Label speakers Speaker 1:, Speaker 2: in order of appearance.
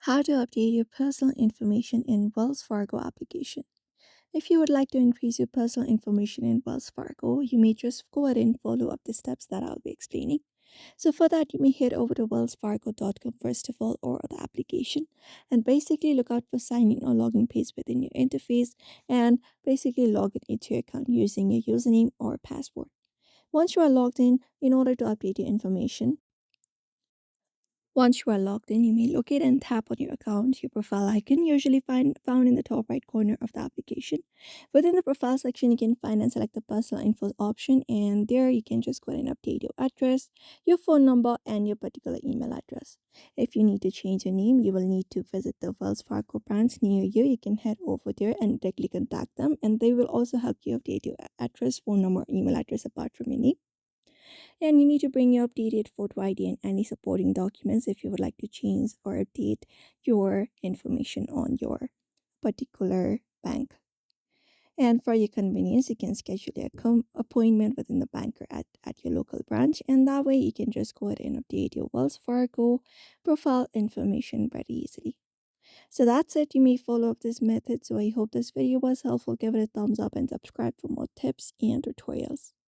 Speaker 1: How to update your personal information in Wells Fargo application. If you would like to increase your personal information in Wells Fargo, you may just go ahead and follow up the steps that I'll be explaining. So for that, you may head over to wellsfargo.com first of all or the application and basically look out for sign in or login page within your interface and basically log in into your account using your username or password. Once you are logged in order to update your information, once you are logged in, you may locate and tap on your account. Your profile icon usually found in the top right corner of the application. Within the profile section, you can find and select the personal info option, and there you can just go ahead and update your address, your phone number, and your particular email address. If you need to change your name, you will need to visit the Wells Fargo branch near you. You can head over there and directly contact them, and they will also help you update your address, phone number, email address apart from your name. And you need to bring your updated photo ID and any supporting documents if you would like to change or update your information on your particular bank. And for your convenience, you can schedule a appointment within the bank or at your local branch. And that way you can just go ahead and update your Wells Fargo profile information very easily. So that's it. You may follow up this method. So I hope this video was helpful. Give it a thumbs up and subscribe for more tips and tutorials.